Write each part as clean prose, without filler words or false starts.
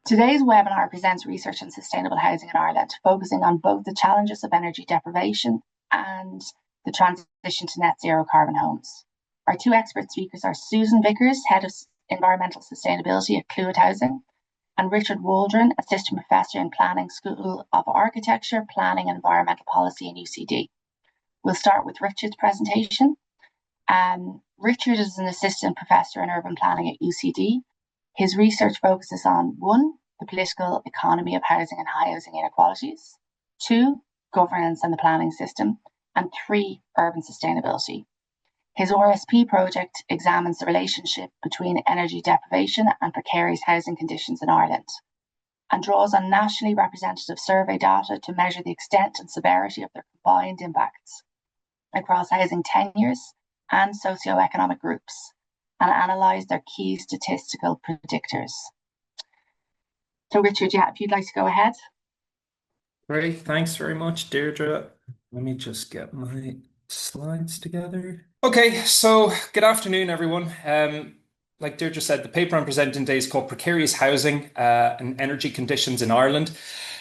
Today's webinar presents research on sustainable housing in Ireland, focusing on both the challenges of energy deprivation and the transition to net zero carbon homes. Our two expert speakers are Susan Vickers, Head of Environmental Sustainability at Clúid Housing, and Richard Waldron, Assistant Professor in Planning, School of Architecture, Planning and Environmental Policy in UCD. We'll start with Richard's presentation. Richard is an Assistant Professor in Urban Planning at UCD. His research focuses on 1, the political economy of housing and housing inequalities, 2, governance and the planning system, and 3, urban sustainability. His RSP project examines the relationship between energy deprivation and precarious housing conditions in Ireland, and draws on nationally representative survey data to measure the extent and severity of their combined impacts across housing tenures and socioeconomic groups, and analyse their key statistical predictors. So Richard, yeah, if you'd like to go ahead. Great, thanks very much, Deirdre. Let me just get my slides together. Okay, so good afternoon, everyone. Like Deirdre said, the paper I'm presenting today is called Precarious Housing and Energy Conditions in Ireland.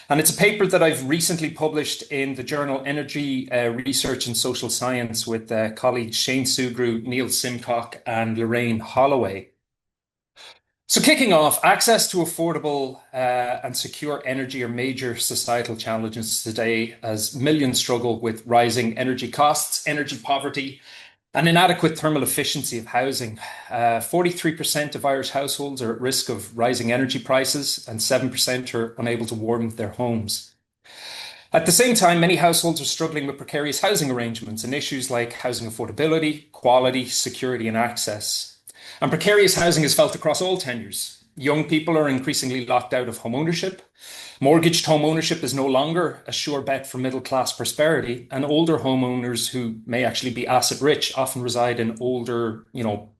And it's a paper that I've recently published in the journal Energy Research and Social Science with colleagues Shane Sugrue, Neil Simcock, and Lorraine Holloway. So kicking off, access to affordable and secure energy are major societal challenges today as millions struggle with rising energy costs, energy poverty, and inadequate thermal efficiency of housing. 43% of Irish households are at risk of rising energy prices, and 7% are unable to warm their homes. At the same time, many households are struggling with precarious housing arrangements and issues like housing affordability, quality, security, and access. And precarious housing is felt across all tenures. Young people are increasingly locked out of home ownership. Mortgaged home ownership is no longer a sure bet for middle-class prosperity, and older homeowners who may actually be asset-rich often reside in older,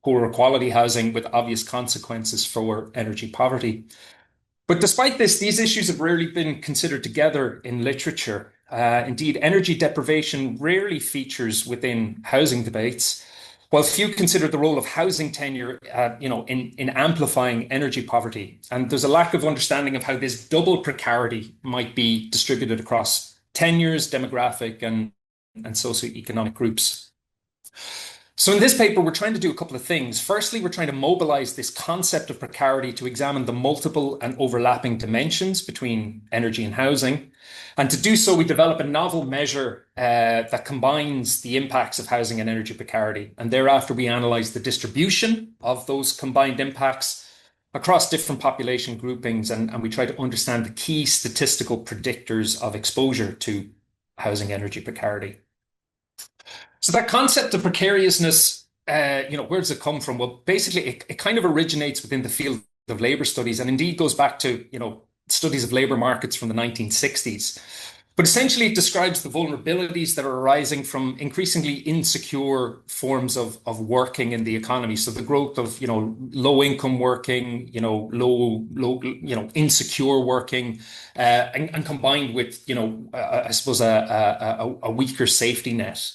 poorer quality housing with obvious consequences for energy poverty. But despite this, these issues have rarely been considered together in literature. Indeed, energy deprivation rarely features within housing debates, while few consider the role of housing tenure, in amplifying energy poverty. And there's a lack of understanding of how this double precarity might be distributed across tenures, demographic, and socioeconomic groups. So in this paper, we're trying to do a couple of things. Firstly, we're trying to mobilize this concept of precarity to examine the multiple and overlapping dimensions between energy and housing. And to do so, we develop a novel measure that combines the impacts of housing and energy precarity. And thereafter, we analyze the distribution of those combined impacts across different population groupings. And we try to understand the key statistical predictors of exposure to housing energy precarity. So that concept of precariousness, where does it come from? Well, basically, it kind of originates within the field of labor studies, and indeed goes back to, studies of labor markets from the 1960s. But essentially, it describes the vulnerabilities that are arising from increasingly insecure forms of working in the economy. So the growth of, low income working, insecure working, and combined with, I suppose a weaker safety net.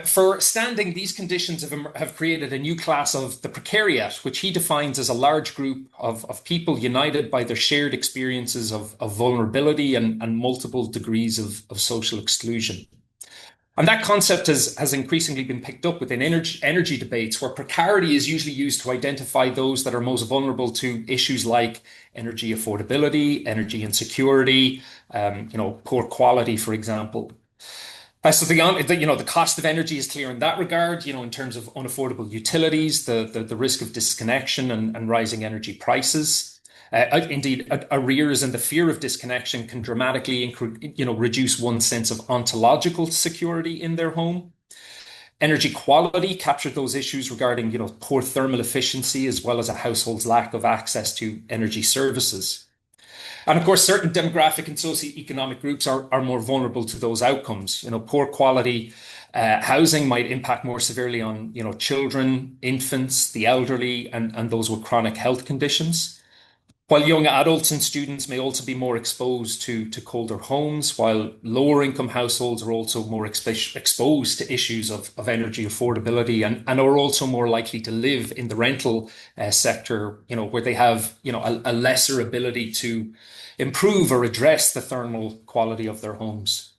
For Standing, these conditions have created a new class of the precariat, which he defines as a large group of people united by their shared experiences of vulnerability and multiple degrees of social exclusion. And that concept has increasingly been picked up within energy debates, where precarity is usually used to identify those that are most vulnerable to issues like energy affordability, energy insecurity, poor quality, for example. So the cost of energy is clear in that regard, in terms of unaffordable utilities, the risk of disconnection and rising energy prices. Indeed, arrears and the fear of disconnection can dramatically, reduce one's sense of ontological security in their home. Energy quality captured those issues regarding, poor thermal efficiency, as well as a household's lack of access to energy services. And of course, certain demographic and socioeconomic groups are more vulnerable to those outcomes. Poor quality housing might impact more severely on, children, infants, the elderly, and those with chronic health conditions. While young adults and students may also be more exposed to colder homes, while lower income households are also more exposed to issues of energy affordability and are also more likely to live in the rental sector, where they have, a lesser ability to improve or address the thermal quality of their homes.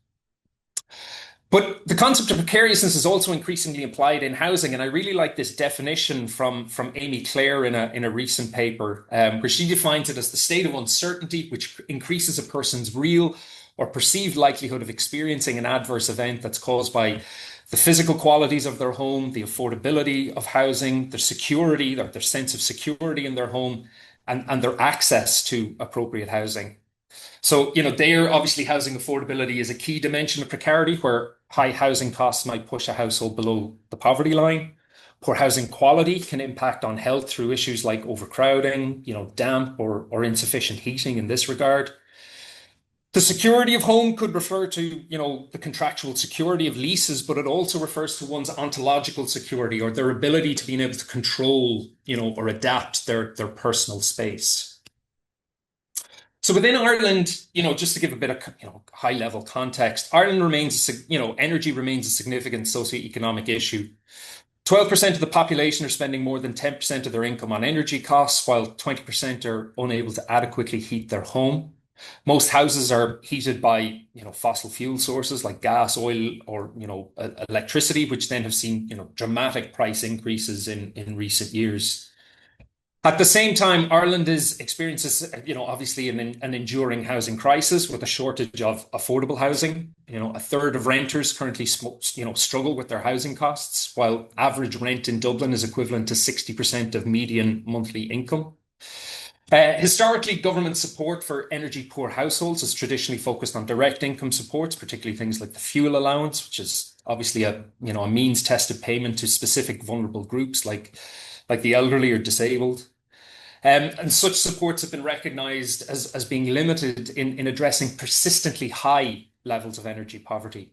But the concept of precariousness is also increasingly applied in housing, and I really like this definition from Amy Clare in a recent paper, where she defines it as the state of uncertainty which increases a person's real or perceived likelihood of experiencing an adverse event that's caused by the physical qualities of their home, the affordability of housing, their security, their sense of security in their home, and their access to appropriate housing. So, there obviously housing affordability is a key dimension of precarity, where high housing costs might push a household below the poverty line. Poor housing quality can impact on health through issues like overcrowding, damp or insufficient heating in this regard. The security of home could refer to, the contractual security of leases, but it also refers to one's ontological security, or their ability to being able to control, or adapt their personal space. So within Ireland, just to give a bit of, high level context, Ireland remains, energy remains a significant socioeconomic issue. 12% of the population are spending more than 10% of their income on energy costs, while 20% are unable to adequately heat their home. Most houses are heated by, fossil fuel sources like gas, oil, or, electricity, which then have seen, dramatic price increases in recent years. At the same time, Ireland experiences, obviously an enduring housing crisis with a shortage of affordable housing. A third of renters currently, struggle with their housing costs, while average rent in Dublin is equivalent to 60% of median monthly income. Historically, government support for energy poor households has traditionally focused on direct income supports, particularly things like the fuel allowance, which is obviously a means tested payment to specific vulnerable groups like the elderly or disabled. And such supports have been recognised as being limited in addressing persistently high levels of energy poverty.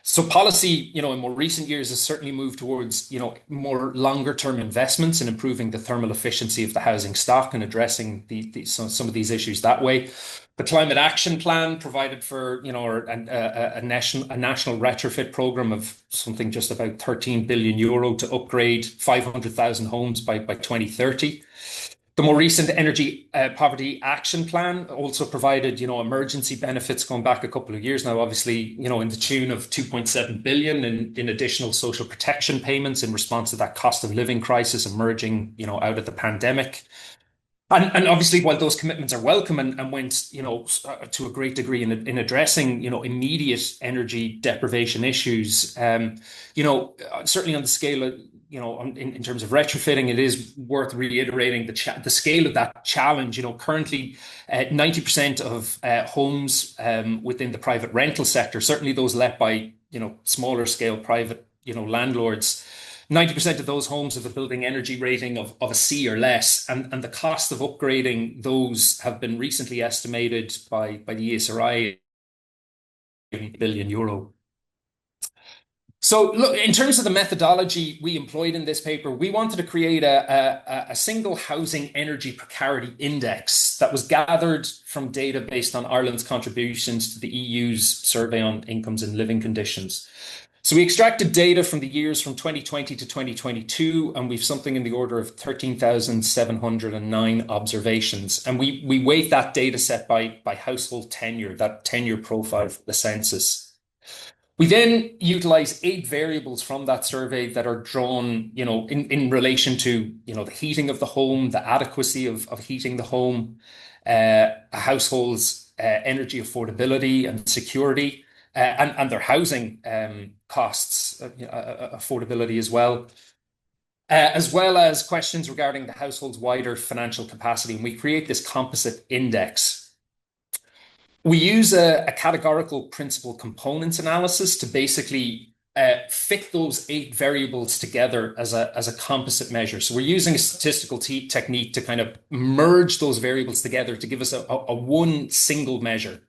So policy, in more recent years has certainly moved towards, more longer term investments in improving the thermal efficiency of the housing stock and addressing some of these issues that way. The Climate Action Plan provided for, a national retrofit program of something just about 13 billion euro to upgrade 500,000 homes by 2030. The more recent Energy Poverty Action Plan also provided, emergency benefits going back a couple of years now, obviously, in the tune of 2.7 billion in additional social protection payments in response to that cost of living crisis emerging, out of the pandemic. And obviously, while those commitments are welcome and went, to a great degree in addressing, immediate energy deprivation issues, certainly on the scale of, in terms of retrofitting, it is worth reiterating the scale of that challenge. Currently, 90% of homes within the private rental sector, certainly those let by, smaller scale private, landlords, 90% of those homes have a building energy rating of a C or less, and the cost of upgrading those have been recently estimated by the ESRI €1 billion. So look, in terms of the methodology we employed in this paper, we wanted to create a single housing energy precarity index that was gathered from data based on Ireland's contributions to the EU's survey on incomes and living conditions. So we extracted data from the years from 2020 to 2022, and we've something in the order of 13,709 observations. And we weight that data set by household tenure, that tenure profile for the census. We then utilize 8 variables from that survey that are drawn, in relation to, the heating of the home, the adequacy of heating the home, a household's energy affordability and security, and their housing costs, affordability as well as questions regarding the household's wider financial capacity. And we create this composite index. We use a categorical principal components analysis to basically fit those 8 variables together as a composite measure. So we're using a statistical technique to kind of merge those variables together to give us a one single measure.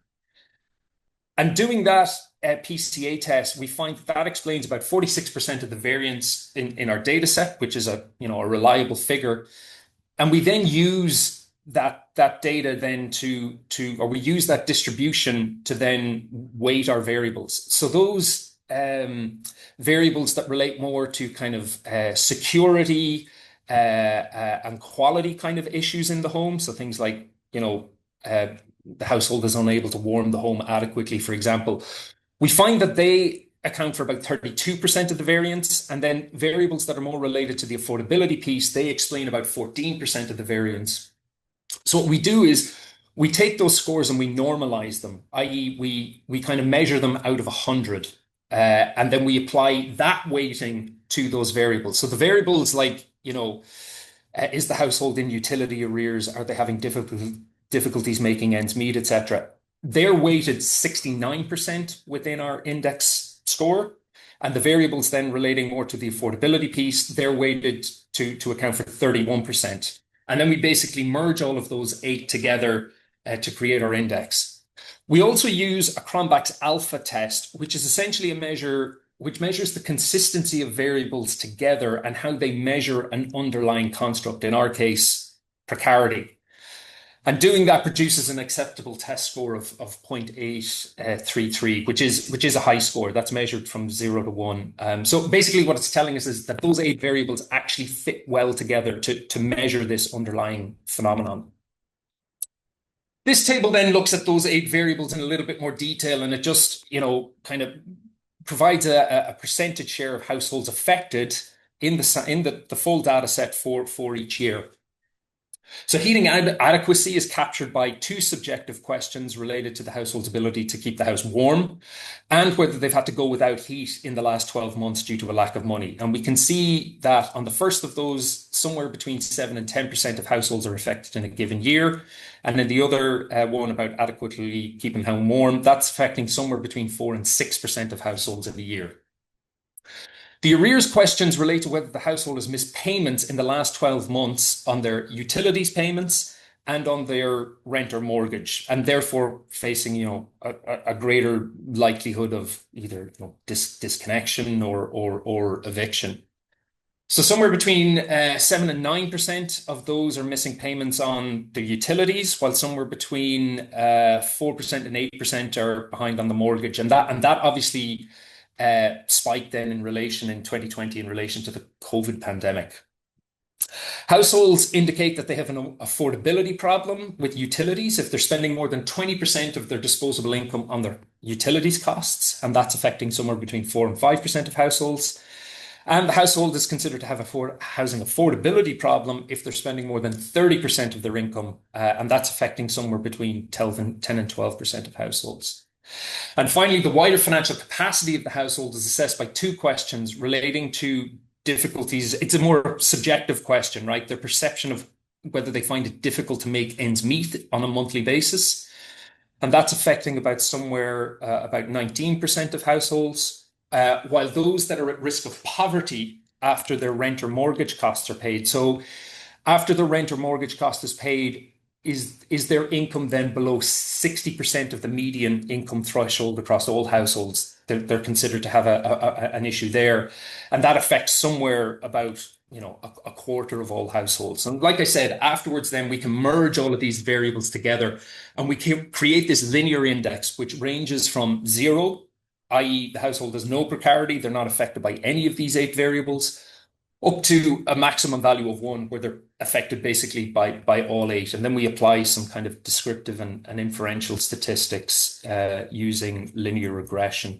And doing that PCA test, we find that explains about 46% of the variance in our data set, which is a reliable figure. And we then use that data then or we use that distribution to then weight our variables. So those variables that relate more to kind of security and quality kind of issues in the home. So things like, the household is unable to warm the home adequately, for example. We find that they account for about 32% of the variance, and then variables that are more related to the affordability piece, they explain about 14% of the variance. So what we do is we take those scores and we normalize them, i.e. we kind of measure them out of 100, and then we apply that weighting to those variables. So the variables like, is the household in utility arrears? Are they having difficulties making ends meet, etc.? They're weighted 69% within our index score. And the variables then relating more to the affordability piece, they're weighted to account for 31%. And then we basically merge all of those 8 together to create our index. We also use a Cronbach's alpha test, which is essentially a measure which measures the consistency of variables together and how they measure an underlying construct, in our case, precarity. And doing that produces an acceptable test score of 0.833, which is a high score. That's measured from 0 to 1. So basically what it's telling us is that those 8 variables actually fit well together to measure this underlying phenomenon. This table then looks at those 8 variables in a little bit more detail, and it just, kind of provides a percentage share of households affected in the full data set for each year. So heating adequacy is captured by 2 subjective questions related to the household's ability to keep the house warm and whether they've had to go without heat in the last 12 months due to a lack of money. And we can see that on the first of those, somewhere between 7 and 10% of households are affected in a given year. And then the other one about adequately keeping the home warm, that's affecting somewhere between 4 and 6% of households in a year. The arrears questions relate to whether the household has missed payments in the last 12 months on their utilities payments and on their rent or mortgage, and therefore facing, a greater likelihood of either disconnection or eviction. So somewhere between 7 and 9% of those are missing payments on the utilities, while somewhere between 4% and 8% are behind on the mortgage, and that obviously spiked then in 2020 in relation to the COVID pandemic. Households indicate that they have an affordability problem with utilities if they're spending more than 20% of their disposable income on their utilities costs, and that's affecting somewhere between 4 and 5% of households. And the household is considered to have a housing affordability problem if they're spending more than 30% of their income, and that's affecting somewhere between 10 and 12% of households. And finally, the wider financial capacity of the household is assessed by 2 questions relating to difficulties. It's a more subjective question, right? Their perception of whether they find it difficult to make ends meet on a monthly basis. And that's affecting about 19% of households, while those that are at risk of poverty after their rent or mortgage costs are paid. So after the rent or mortgage cost is paid, is their income then below 60% of the median income threshold across all households? They're considered to have an issue there, and that affects somewhere about a quarter of all households. And like I said, afterwards then we can merge all of these variables together, and we can create this linear index which ranges from 0, i.e. the household has no precarity, they're not affected by any of these 8 variables, up to a maximum value of 1, where they're affected basically by all 8. And then we apply some kind of descriptive and inferential statistics using linear regression.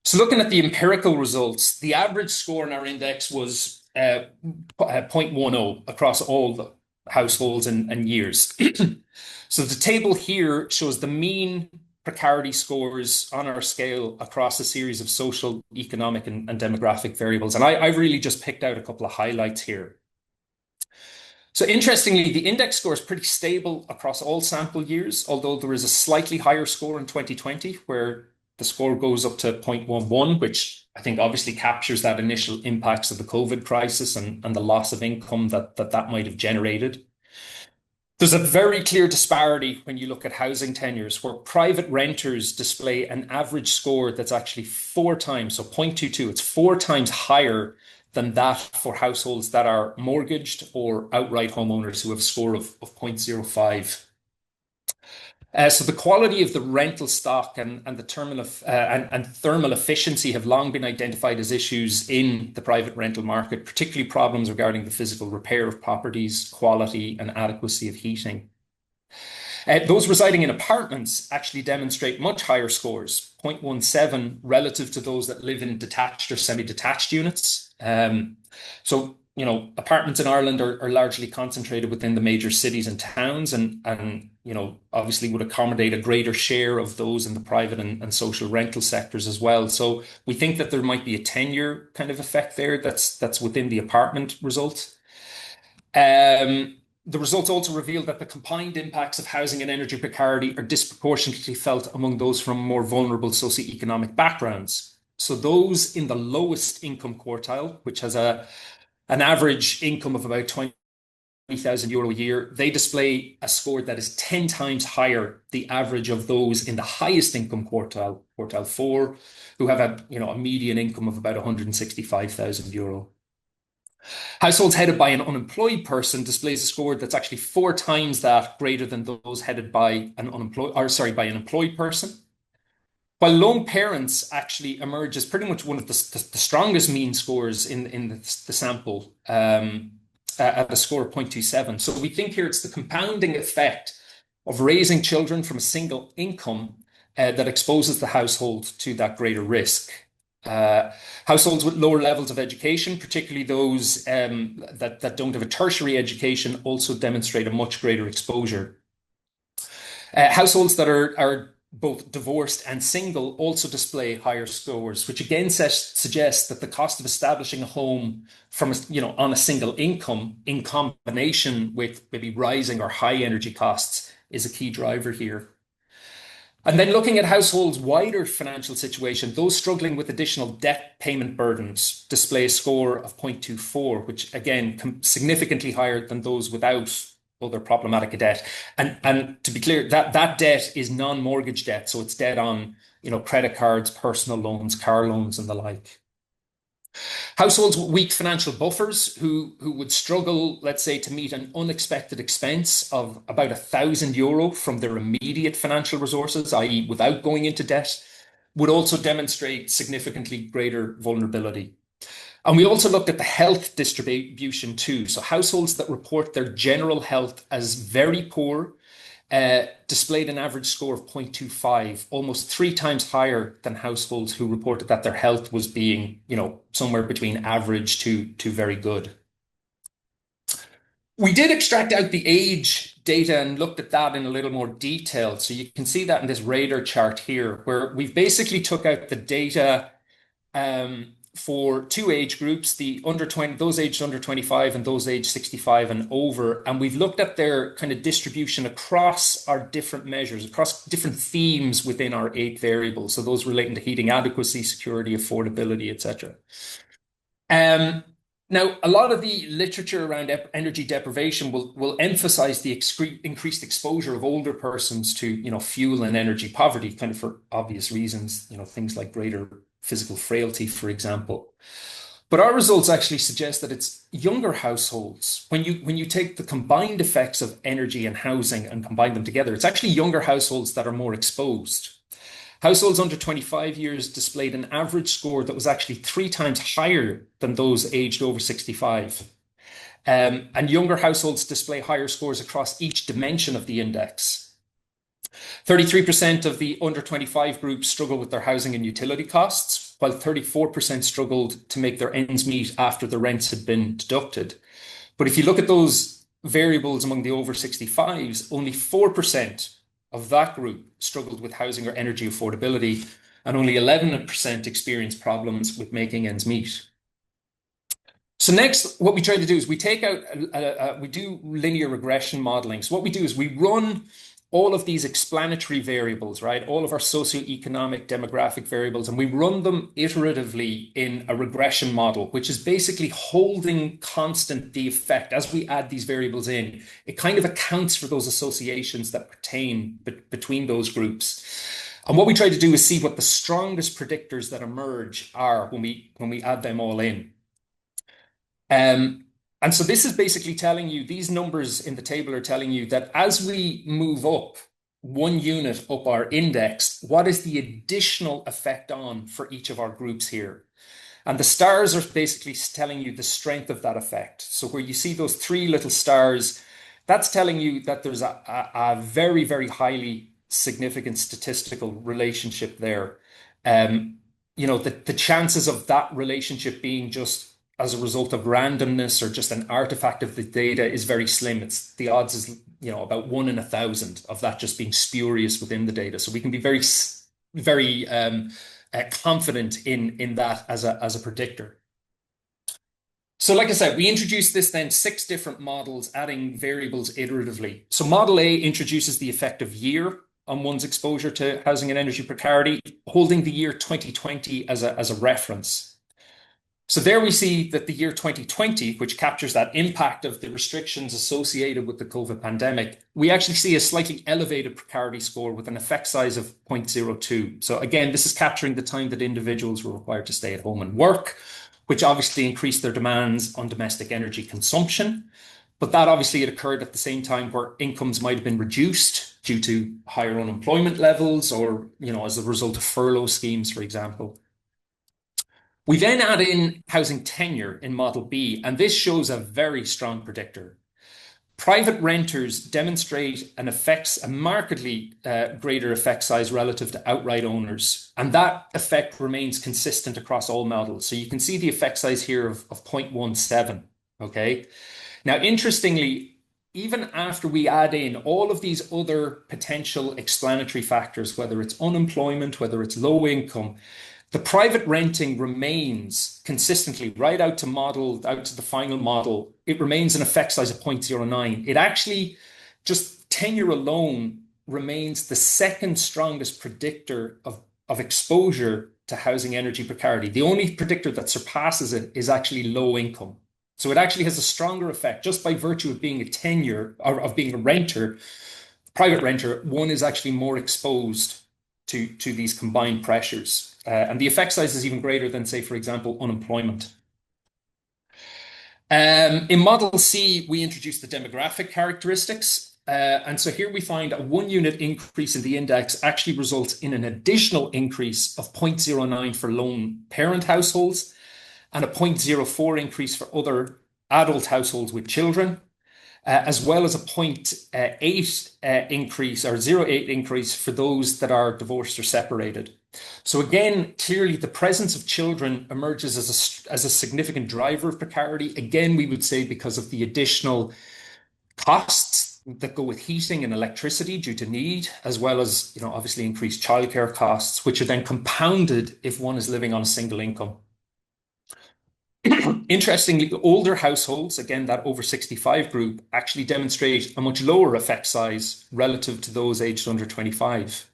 So looking at the empirical results, the average score in our index was 0.10 across all the households and years. So the table here shows the mean precarity scores on our scale across a series of social, economic, and demographic variables. And I've really just picked out a couple of highlights here. So interestingly, the index score is pretty stable across all sample years, although there is a slightly higher score in 2020, where the score goes up to 0.11, which I think obviously captures that initial impacts of the COVID crisis and the loss of income that might have generated. There's a very clear disparity when you look at housing tenures, where private renters display an average score that's actually 4 times, so 0.22, it's 4 times higher than that for households that are mortgaged or outright homeowners who have a score of 0.05. So the quality of the rental stock and the terminal and thermal efficiency have long been identified as issues in the private rental market, particularly problems regarding the physical repair of properties, quality and adequacy of heating. Those residing in apartments actually demonstrate much higher scores, 0.17, relative to those that live in detached or semi-detached units. So, apartments in Ireland are largely concentrated within the major cities and towns, and obviously would accommodate a greater share of those in the private and social rental sectors as well. So we think that there might be a tenure kind of effect there that's within the apartment result. The results also revealed that the combined impacts of housing and energy precarity are disproportionately felt among those from more vulnerable socioeconomic backgrounds. So those in the lowest income quartile, which has an average income of about €20,000 a year, they display a score that is 10 times higher the average of those in the highest income quartile, quartile 4, who have a median income of about €165,000. Households headed by an unemployed person displays a score that's actually 4 times that greater than those headed by an employed person. While lone parents actually emerge as pretty much one of the strongest mean scores in the sample, at a score of 0.27. So we think here it's the compounding effect of raising children from a single income that exposes the household to that greater risk. Households with lower levels of education, particularly those that don't have a tertiary education, also demonstrate a much greater exposure. Households that are both divorced and single also display higher scores, which again suggests that the cost of establishing a home from on a single income, in combination with maybe rising or high energy costs, is a key driver here. And then looking at households' wider financial situation, those struggling with additional debt payment burdens display a score of 0.24, which again, significantly higher than those without other problematic debt. And to be clear, that debt is non-mortgage debt. So it's debt on, credit cards, personal loans, car loans, and the like. Households with weak financial buffers who would struggle, let's say, to meet an unexpected expense of about €1,000 from their immediate financial resources, i.e. without going into debt, would also demonstrate significantly greater vulnerability. And we also looked at the health distribution too. So households that report their general health as very poor displayed an average score of 0.25, almost 3 times higher than households who reported that their health was being, somewhere between average to very good. We did extract out the age data and looked at that in a little more detail. So you can see that in this radar chart here, where we've basically took out the data for 2 age groups, those aged under 25 and those aged 65 and over. And we've looked at their kind of distribution across our different measures, across different themes within our 8 variables. So those relating to heating adequacy, security, affordability, etc. Now, a lot of the literature around energy deprivation will emphasize the increased exposure of older persons to, fuel and energy poverty, kind of for obvious reasons, things like greater physical frailty, for example. But our results actually suggest that it's younger households. When you take the combined effects of energy and housing and combine them together, it's actually younger households that are more exposed. Households under 25 years displayed an average score that was actually 3 times higher than those aged over 65. And younger households display higher scores across each dimension of the index. 33% of the under 25 group struggle with their housing and utility costs, while 34% struggled to make their ends meet after the rents had been deducted. But if you look at those variables among the over 65s, only 4% of that group struggled with housing or energy affordability, and only 11% experienced problems with making ends meet. So next, what we try to do is we do linear regression modeling. So what we do is we run all of these explanatory variables, right? All of our socioeconomic demographic variables, and we run them iteratively in a regression model, which is basically holding constant the effect as we add these variables in. It kind of accounts for those associations that pertain between those groups. And what we try to do is see what the strongest predictors that emerge are when we add them all in. And so this is basically telling you, these numbers in the table are telling you that as we move up 1 unit up our index, what is the additional effect on for each of our groups here? And the stars are basically telling you the strength of that effect. So where you see those three little stars, that's telling you that there's a very, very highly significant statistical relationship there. The chances of that relationship being just as a result of randomness or just an artifact of the data is very slim. It's the odds is, about 1 in 1,000 of that just being spurious within the data. So we can be very, very confident in that as a predictor. So like I said, we introduced this then 6 different models, adding variables iteratively. So model A introduces the effect of year on one's exposure to housing and energy precarity, holding the year 2020 as a reference. So there we see that the year 2020, which captures that impact of the restrictions associated with the COVID pandemic, we actually see a slightly elevated precarity score with an effect size of 0.02. So again, this is capturing the time that individuals were required to stay at home and work, which obviously increased their demands on domestic energy consumption. But that obviously had occurred at the same time where incomes might have been reduced due to higher unemployment levels or, as a result of furlough schemes, for example. We then add in housing tenure in Model B, and this shows a very strong predictor. Private renters demonstrate a markedly greater effect size relative to outright owners, and that effect remains consistent across all models. So you can see the effect size here of 0.17, okay? Now, interestingly, even after we add in all of these other potential explanatory factors, whether it's unemployment, whether it's low income, the private renting remains consistently right out to the final model. It remains an effect size of 0.09. It actually, just tenure alone, remains the second strongest predictor of exposure to housing energy precarity. The only predictor that surpasses it is actually low income. So it actually has a stronger effect just by virtue of being a tenure or of being a renter, private renter. One is actually more exposed to these combined pressures. And the effect size is even greater than, say, for example, unemployment. In Model C, we introduced the demographic characteristics. And so here we find a 1 unit increase in the index actually results in an additional increase of 0.09 for lone parent households and a 0.04 increase for other adult households with children, as well as a 0.8 increase or 0.8 increase for those that are divorced or separated. So again, clearly the presence of children emerges as a significant driver of precarity. Again, we would say because of the additional costs that go with heating and electricity due to need, as well as, obviously increased childcare costs, which are then compounded if one is living on a single income. Interestingly, older households, again, that over 65 group, actually demonstrate a much lower effect size relative to those aged under 25.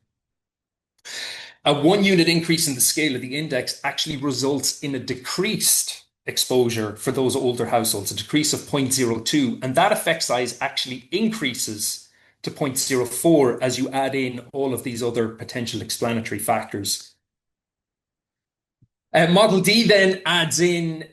A 1 unit increase in the scale of the index actually results in a decreased exposure for those older households, a decrease of 0.02, and that effect size actually increases to 0.04 as you add in all of these other potential explanatory factors. Model D then adds in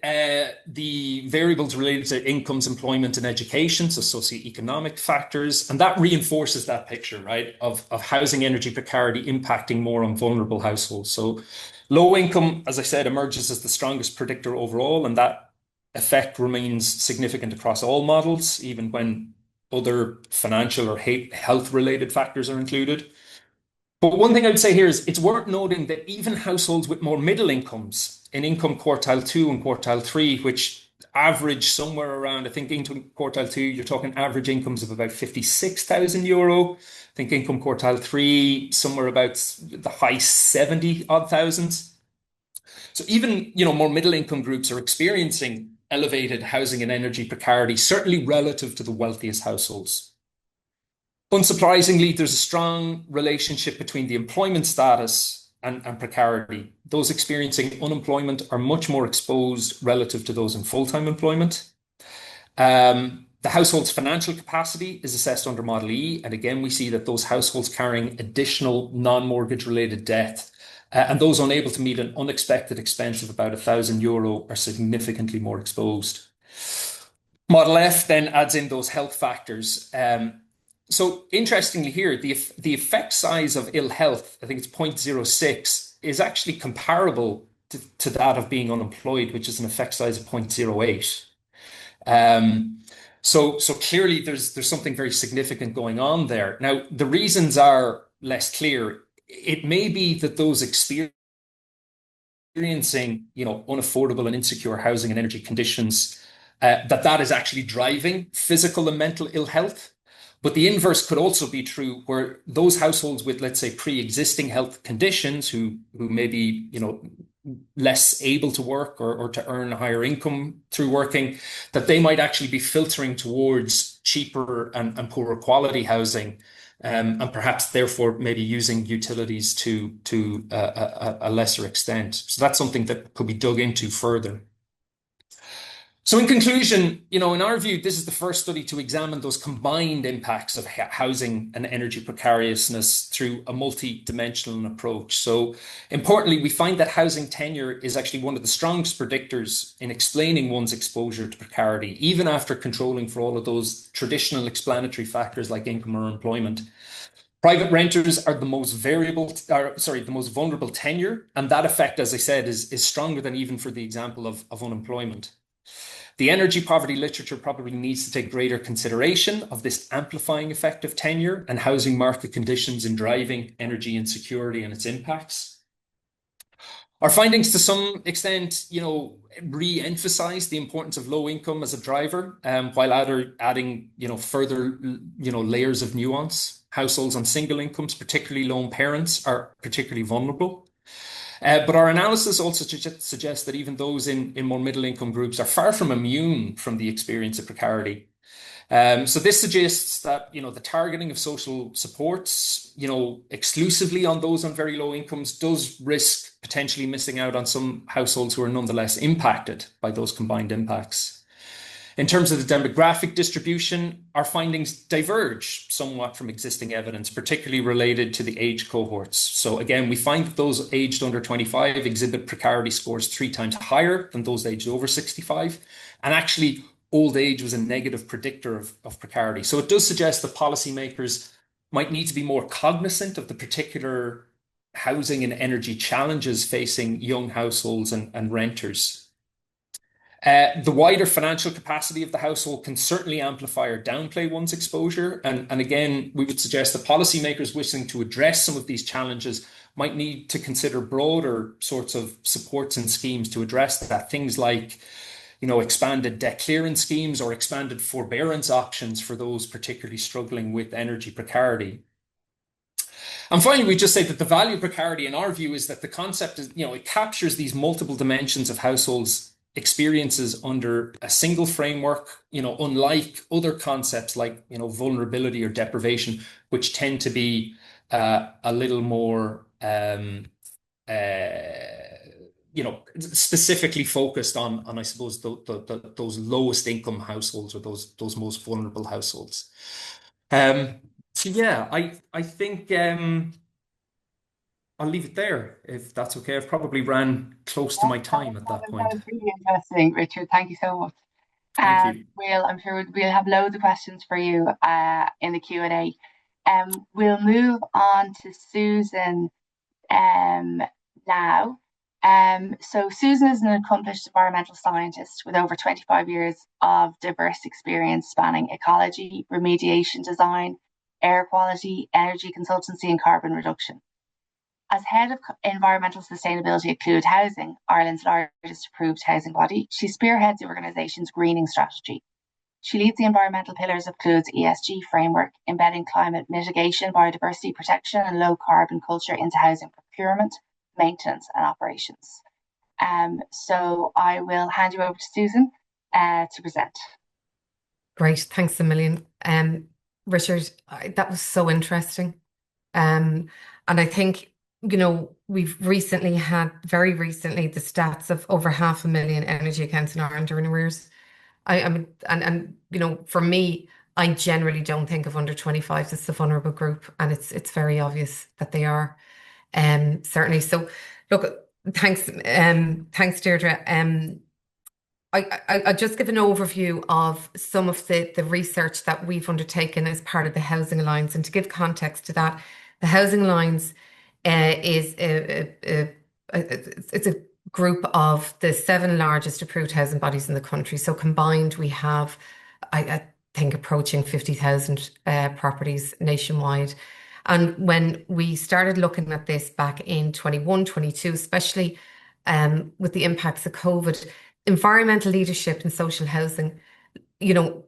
the variables related to incomes, employment, and education, so socioeconomic factors, and that reinforces that picture, right, of housing energy precarity impacting more on vulnerable households. So low income, as I said, emerges as the strongest predictor overall, and that effect remains significant across all models, even when other financial or health-related factors are included. But one thing I would say here is it's worth noting that even households with more middle incomes in income quartile 2 and quartile 3, which average somewhere around, I think income quartile 2, you're talking average incomes of about 56,000 euro. I think income quartile 3, somewhere about the high 70 odd thousands. So even, more middle income groups are experiencing elevated housing and energy precarity, certainly relative to the wealthiest households. Unsurprisingly, there's a strong relationship between the employment status and precarity. Those experiencing unemployment are much more exposed relative to those in full-time employment. The household's financial capacity is assessed under Model E, and again, we see that those households carrying additional non-mortgage related debt and those unable to meet an unexpected expense of about €1,000 are significantly more exposed. Model F then adds in those health factors. So interestingly here, the effect size of ill health, I think it's 0.06, is actually comparable to that of being unemployed, which is an effect size of 0.08. So clearly there's something very significant going on there. Now, the reasons are less clear. It may be that those experiencing, unaffordable and insecure housing and energy conditions, that is actually driving physical and mental ill health. But the inverse could also be true, where those households with, let's say, pre-existing health conditions who may be, less able to work or to earn a higher income through working, that they might actually be filtering towards cheaper and poorer quality housing, and perhaps therefore maybe using utilities to a lesser extent. So that's something that could be dug into further. So in conclusion, in our view, this is the first study to examine those combined impacts of housing and energy precariousness through a multi-dimensional approach. So importantly, we find that housing tenure is actually one of the strongest predictors in explaining one's exposure to precarity, even after controlling for all of those traditional explanatory factors like income or employment. Private renters are the most vulnerable tenure, and that effect, as I said, is stronger than even for the example of unemployment. The energy poverty literature probably needs to take greater consideration of this amplifying effect of tenure and housing market conditions in driving energy insecurity and its impacts. Our findings, to some extent, re-emphasize the importance of low income as a driver, while adding, further, layers of nuance. Households on single incomes, particularly lone parents, are particularly vulnerable. But our analysis also suggests that even those in more middle income groups are far from immune from the experience of precarity. So this suggests that, the targeting of social supports, exclusively on those on very low incomes does risk potentially missing out on some households who are nonetheless impacted by those combined impacts. In terms of the demographic distribution, our findings diverge somewhat from existing evidence, particularly related to the age cohorts. So again, we find that those aged under 25 exhibit precarity scores 3 times higher than those aged over 65. And actually, old age was a negative predictor of precarity. So it does suggest that policymakers might need to be more cognizant of the particular housing and energy challenges facing young households and renters. The wider financial capacity of the household can certainly amplify or downplay one's exposure. And again, we would suggest that policymakers wishing to address some of these challenges might need to consider broader sorts of supports and schemes to address that. Things like, expanded debt clearance schemes or expanded forbearance options for those particularly struggling with energy precarity. And finally, we just say that the value of precarity, in our view, is that the concept is, it captures these multiple dimensions of households' experiences under a single framework, unlike other concepts like, vulnerability or deprivation, which tend to be a little more, specifically focused on I suppose, those lowest income households or those most vulnerable households. So yeah, I think I'll leave it there if that's okay. I've probably ran close to my time at that point. That was really interesting, Richard. Thank you so much. Thank you. I'm sure we'll have loads of questions for you in the Q&A. We'll move on to Susan now. So Susan is an accomplished environmental scientist with over 25 years of diverse experience spanning ecology, remediation design, air quality, energy consultancy, and carbon reduction. As head of environmental sustainability at Clúid Housing, Ireland's largest approved housing body, she spearheads the organisation's greening strategy. She leads the environmental pillars of Clúid's ESG framework, embedding climate mitigation, biodiversity protection, and low carbon culture into housing procurement, maintenance, and operations. So I will hand you over to Susan to present. Great, thanks a million. Richard, that was so interesting. And I think, we've very recently, the stats of over 500,000 energy accounts in Ireland are in arrears. For me, I generally don't think of under 25s as the vulnerable group, and it's very obvious that they are. Certainly. So, look, thanks, Deirdre. I'll just give an overview of some of the research that we've undertaken as part of the Housing Alliance. And to give context to that, the Housing Alliance is it's a group of the 7 largest approved housing bodies in the country. So combined, we have, I think, approaching 50,000 properties nationwide. And when we started looking at this back in 21, 22, especially with the impacts of COVID, environmental leadership in social housing, you know,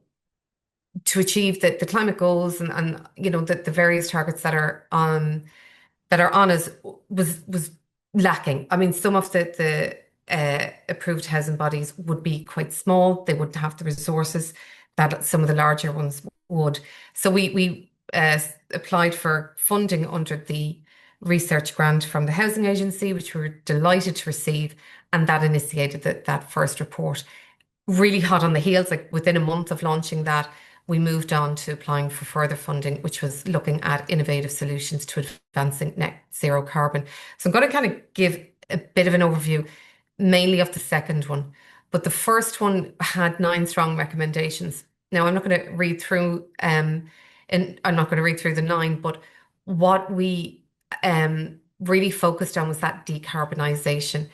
to achieve the climate goals and you know the various targets that are on us was lacking. I mean, some of the approved housing bodies would be quite small. They wouldn't have the resources that some of the larger ones would. So we applied for funding under the research grant from the Housing Agency, which we were delighted to receive, and that initiated that first report. Really hot on the heels, like within a month of launching that, we moved on to applying for further funding, which was looking at innovative solutions to advancing net zero carbon. So I'm going to kind of give a bit of an overview, mainly of the second one. But the first one had 9 strong recommendations. Now, I'm not going to read through, and I'm not going to read through the 9, but what we really focused on was that decarbonisation.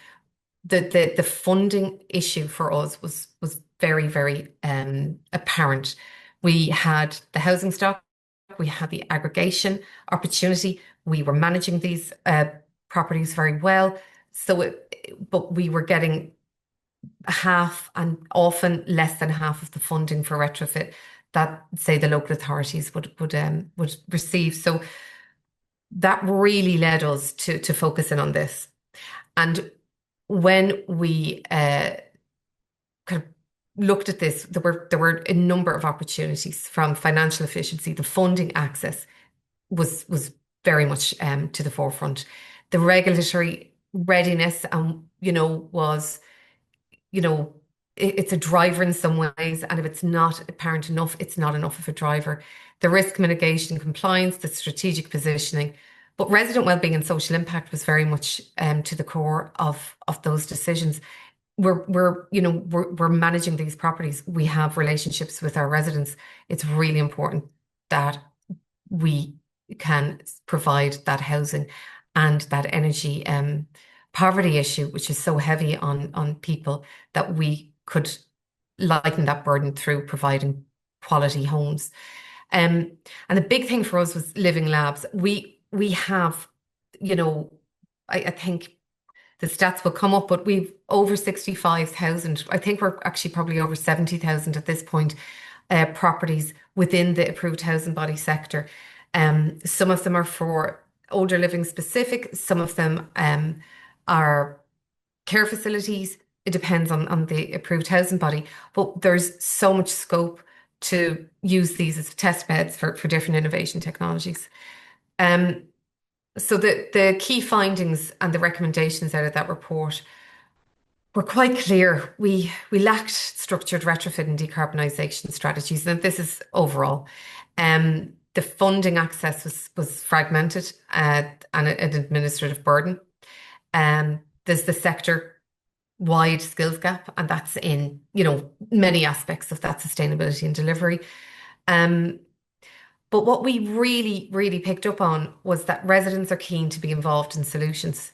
The funding issue for us was very, very apparent. We had the housing stock, we had the aggregation opportunity, we were managing these properties very well. But we were getting half and often less than half of the funding for retrofit that, say, the local authorities would receive. So that really led us to focus in on this. And when we kind of looked at this, there were a number of opportunities from financial efficiency. The funding access was very much to the forefront. The regulatory readiness, was, it's a driver in some ways, and if it's not apparent enough, it's not enough of a driver. The risk mitigation, compliance, the strategic positioning, but resident wellbeing and social impact was very much to the core of those decisions. We're managing these properties. We have relationships with our residents. It's really important that we can provide that housing and that energy poverty issue, which is so heavy on people, that we could lighten that burden through providing quality homes. And the big thing for us was living labs. We have, I think the stats will come up, but we've over 65,000. I think we're actually probably over 70,000 at this point, properties within the approved housing body sector. Some of them are for older living specific. Some of them are care facilities. It depends on the approved housing body, but there's so much scope to use these as test beds for different innovation technologies. So the key findings and the recommendations out of that report were quite clear. We lacked structured retrofit and decarbonisation strategies, and this is overall. The funding access was fragmented and an administrative burden. There's the sector-wide skills gap, and that's in many aspects of that sustainability and delivery. But what we really, really picked up on was that residents are keen to be involved in solutions.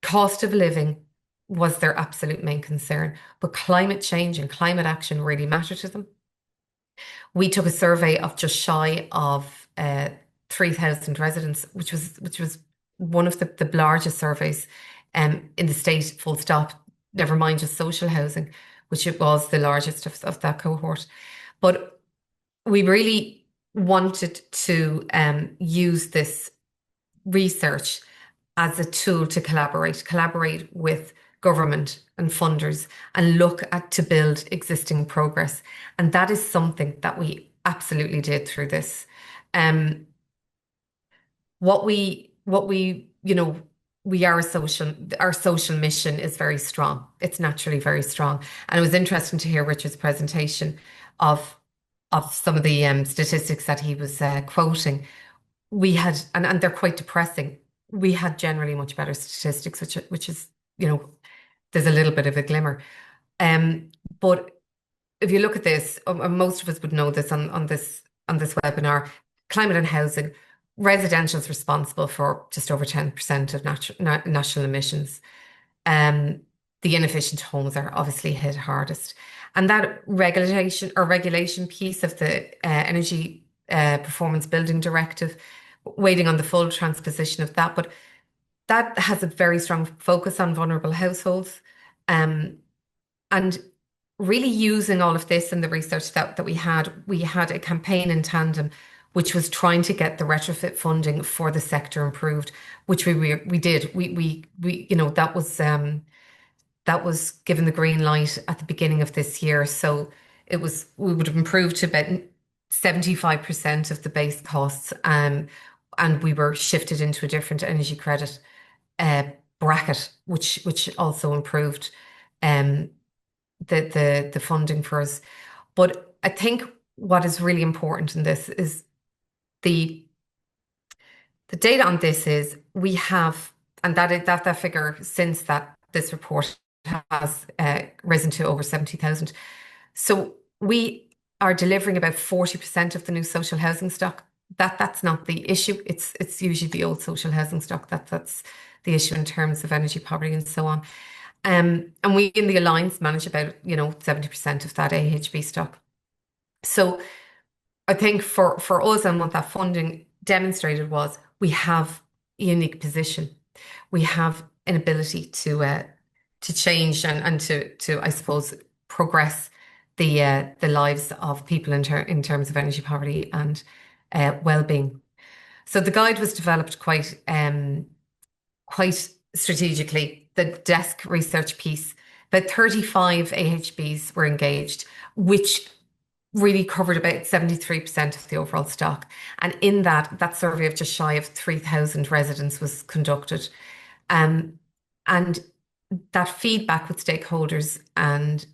Cost of living was their absolute main concern, but climate change and climate action really matter to them. We took a survey of just shy of 3,000 residents, which was one of the largest surveys in the state, full stop, never mind just social housing, which it was the largest of that cohort. But we really wanted to use this research as a tool to collaborate with government and funders and look at to build existing progress. And that is something that we absolutely did through this. Our social mission is very strong. It's naturally very strong. And it was interesting to hear Richard's presentation of some of the statistics that he was quoting. We had, and they're quite depressing. We had generally much better statistics, which is, there's a little bit of a glimmer. But if you look at this, most of us would know this on this webinar, climate and housing, residential is responsible for just over 10% of national emissions. The inefficient homes are obviously hit hardest. And that regulation piece of the Energy Performance Building Directive, waiting on the full transposition of that, but that has a very strong focus on vulnerable households. And really using all of this in the research that we had a campaign in tandem, which was trying to get the retrofit funding for the sector improved, which we did. We that was given the green light at the beginning of this year. So we would have improved to about 75% of the base costs, and we were shifted into a different energy credit bracket, which also improved the funding for us. But I think what is really important in this is the data on this is we have, and that figure since this report has risen to over 70,000. So we are delivering about 40% of the new social housing stock. That's not the issue. It's usually the old social housing stock that's the issue in terms of energy poverty and so on. And we in the Alliance manage about 70% of that AHB stock. So I think for us and what that funding demonstrated was we have a unique position. We have an ability to change and to I suppose progress the lives of people in terms of energy poverty and well-being. So the guide was developed quite strategically. The desk research piece, about 35 AHBs were engaged, which really covered about 73% of the overall stock. And in that survey of just shy of 3,000 residents was conducted. And that feedback with stakeholders and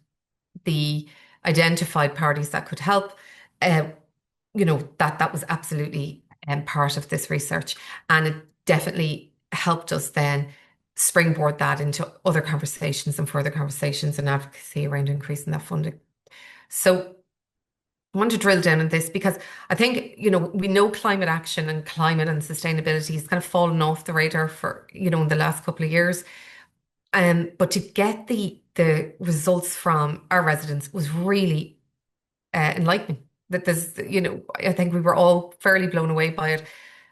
the identified parties that could help, that was absolutely part of this research. And it definitely helped us then springboard that into other conversations and further conversations and advocacy around increasing that funding. So I want to drill down on this because I think, we know climate action and climate and sustainability has kind of fallen off the radar for, in the last couple of years. But to get the results from our residents was really enlightening. That there's, I think we were all fairly blown away by it.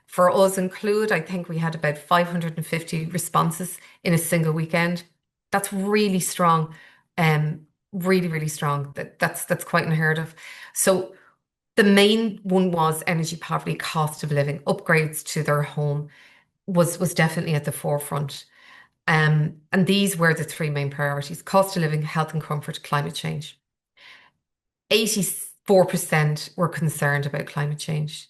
For us in Clúid, I think we had about 550 responses in a single weekend. That's really strong, really, really strong. That's quite unheard of. So the main one was energy poverty, cost of living, upgrades to their home was definitely at the forefront. And these were the three main priorities: cost of living, health and comfort, climate change. 84% were concerned about climate change.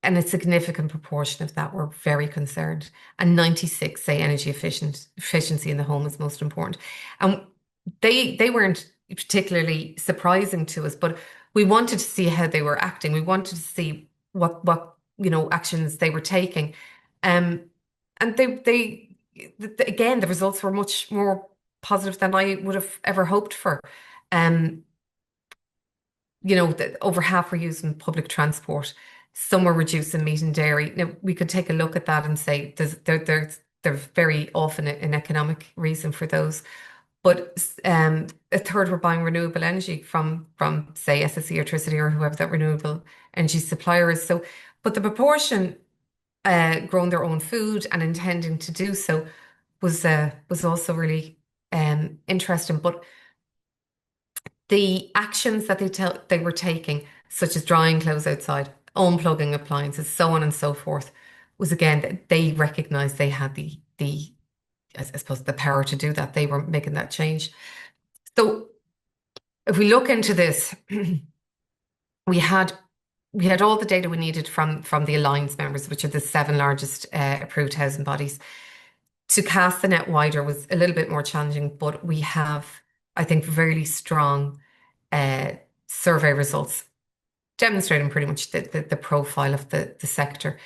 And a significant proportion of that were very concerned. And 96 say energy efficiency in the home is most important. And they weren't particularly surprising to us, but we wanted to see how they were acting. We wanted to see what actions they were taking. And they again, the results were much more positive than I would have ever hoped for. Over half were using public transport. Some were reducing meat and dairy. Now, we could take a look at that and say there's very often an economic reason for those. But a third were buying renewable energy from say, SSE Electricity or whoever that renewable energy supplier is. So, but the proportion growing their own food and intending to do so was also really interesting. But the actions that they were taking, such as drying clothes outside, unplugging appliances, so on and so forth, was again that they recognized they had I suppose the power to do that. They were making that change. So if we look into this, we had all the data we needed from the Alliance members, which are the 7 largest approved housing bodies. To cast the net wider was a little bit more challenging, but we have, I think, very strong survey results demonstrating pretty much the profile of the sector.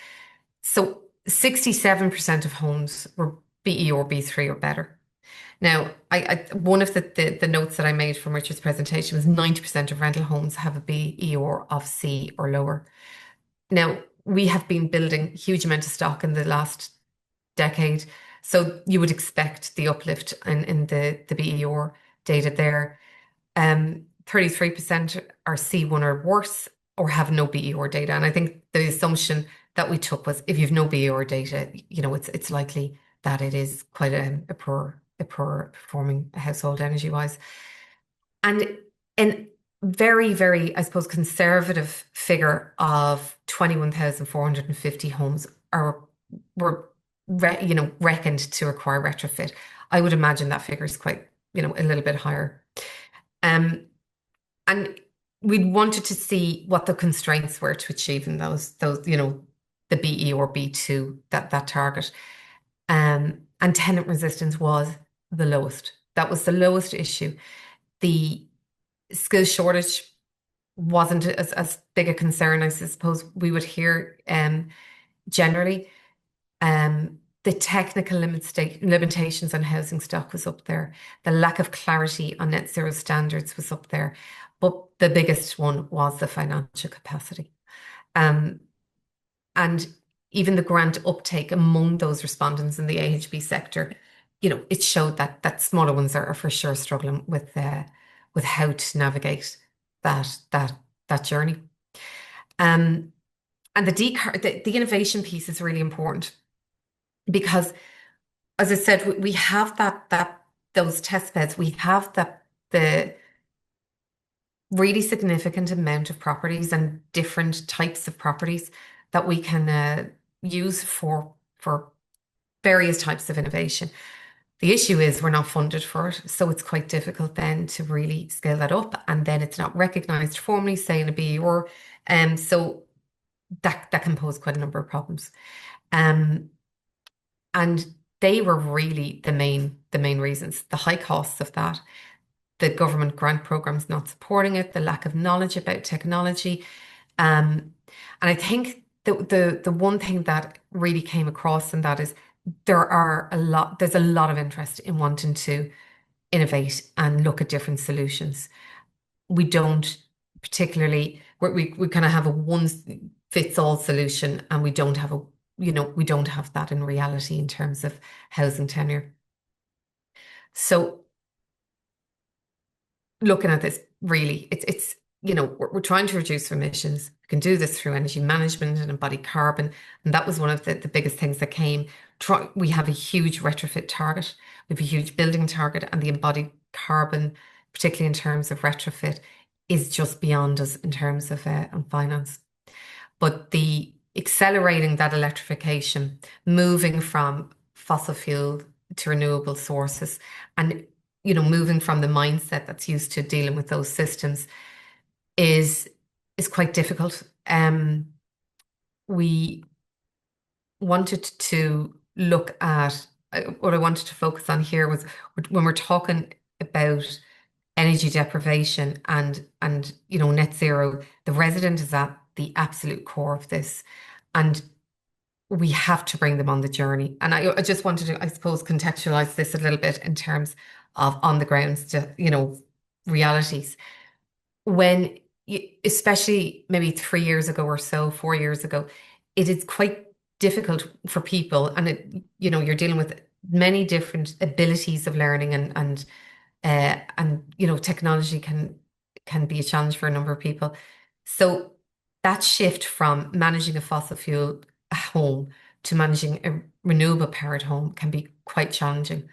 So 67% of homes were BE or B3 or better. Now, one of the notes that I made from Richard's presentation was 90% of rental homes have a BER of C or lower. Now, we have been building a huge amount of stock in the last decade, so you would expect the uplift in the BER data there. 33% are C1 or worse or have no BER data. And I think the assumption that we took was if you've no BER data, it's likely that it is quite a poor performing household energy wise. And a very, very, I suppose, conservative figure of 21,450 homes were reckoned to require retrofit. I would imagine that figure is quite, a little bit higher. And we wanted to see what the constraints were to achieving those, the BE or B2, that target. And tenant resistance was the lowest. That was the lowest issue. The skill shortage wasn't as big a concern, I suppose we would hear generally. The technical limitations on housing stock was up there. The lack of clarity on net zero standards was up there. But the biggest one was the financial capacity. And even the grant uptake among those respondents in the AHB sector, it showed that smaller ones are for sure struggling with how to navigate that journey. And the innovation piece is really important because, as I said, we have those test beds. We have the really significant amount of properties and different types of properties that we can use for various types of innovation. The issue is we're not funded for it, so it's quite difficult then to really scale that up, and then it's not recognised formally, say in a BER, so that can pose quite a number of problems. And they were really the main reasons. The high costs of that, the government grant programs not supporting it, the lack of knowledge about technology. And I think the one thing that really came across in that is there's a lot of interest in wanting to innovate and look at different solutions. We don't particularly, we kind of have a one fits all solution, and we don't have that in reality in terms of housing tenure. So looking at this, really, it's we're trying to reduce emissions. We can do this through energy management and embodied carbon, and that was one of the biggest things that came. We have a huge retrofit target, we have a huge building target, and the embodied carbon, particularly in terms of retrofit, is just beyond us in terms of finance. But the accelerating that electrification, moving from fossil fuel to renewable sources, and moving from the mindset that's used to dealing with those systems is quite difficult. We wanted to look at what I wanted to focus on here was when we're talking about energy deprivation and net zero, the resident is at the absolute core of this, and we have to bring them on the journey. And I just wanted to, I suppose, contextualize this a little bit in terms of on the grounds to, realities. When especially maybe 3 years ago or so, 4 years ago, it is quite difficult for people, and you're dealing with many different abilities of learning, and technology can be a challenge for a number of people. So that shift from managing a fossil fuel home to managing a renewable powered home can be quite challenging.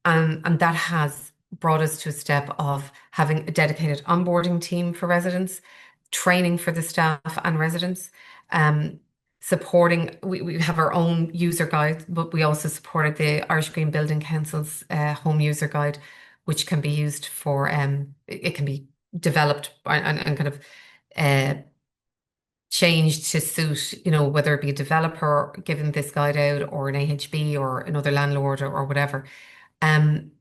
And that has brought us to a step of having a dedicated onboarding team for residents, training for the staff and residents, supporting. We have our own user guide, but we also supported the Irish Green Building Council's home user guide, which can be used for, it can be developed and kind of changed to suit, whether it be a developer giving this guide out or an AHB or another landlord or whatever. And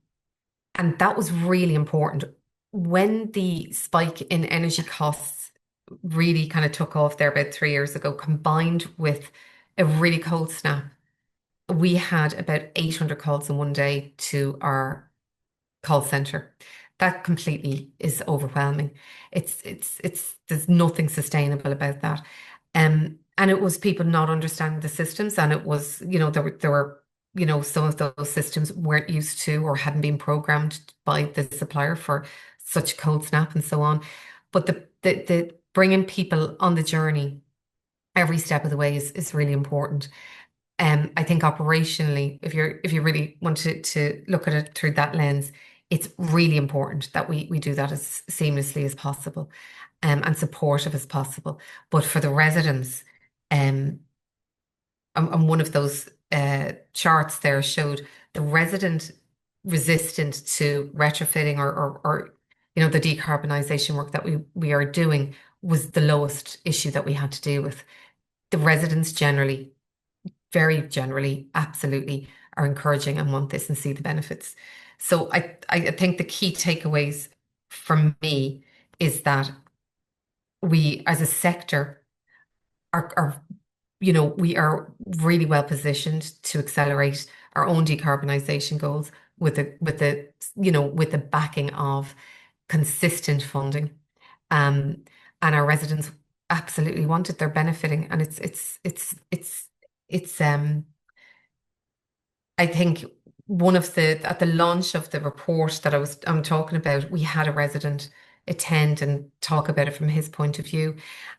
that was really important. When the spike in energy costs really kind of took off there about 3 years ago, combined with a really cold snap, we had about 800 calls in one day to our call center. That completely is overwhelming. There's nothing sustainable about that. And it was people not understanding the systems, and it was, there were, some of those systems weren't used to or hadn't been programmed by the supplier for such cold snap and so on. But the bringing people on the journey every step of the way is really important. I think operationally, if you really want to look at it through that lens, it's really important that we do that as seamlessly as possible, and supportive as possible. But for the residents, um, and one of those charts there showed the resident resistant to retrofitting or the decarbonisation work that we are doing was the lowest issue that we had to deal with. The residents generally, very generally, absolutely are encouraging and want this and see the benefits. So I think the key takeaways from me is that we as a sector are we are really well positioned to accelerate our own decarbonisation goals with the backing of consistent funding. And our residents absolutely want it. They're benefiting, and it's I think at the launch of the report that I'm talking about, we had a resident attend and talk about it from his point of view.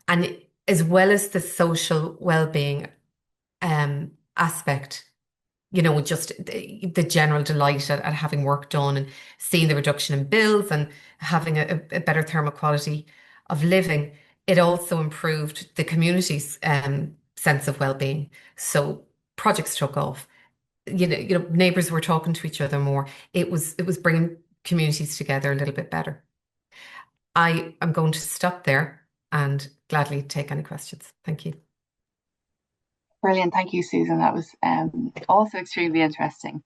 And as well as the social well-being aspect, just the general delight at having work done and seeing the reduction in bills and having a better thermal quality of living, it also improved the community's sense of well-being. So projects took off. Neighbours were talking to each other more. It was bringing communities together a little bit better. I am going to stop there and gladly take any questions. Thank you. Brilliant. Thank you, Susan. That was also extremely interesting.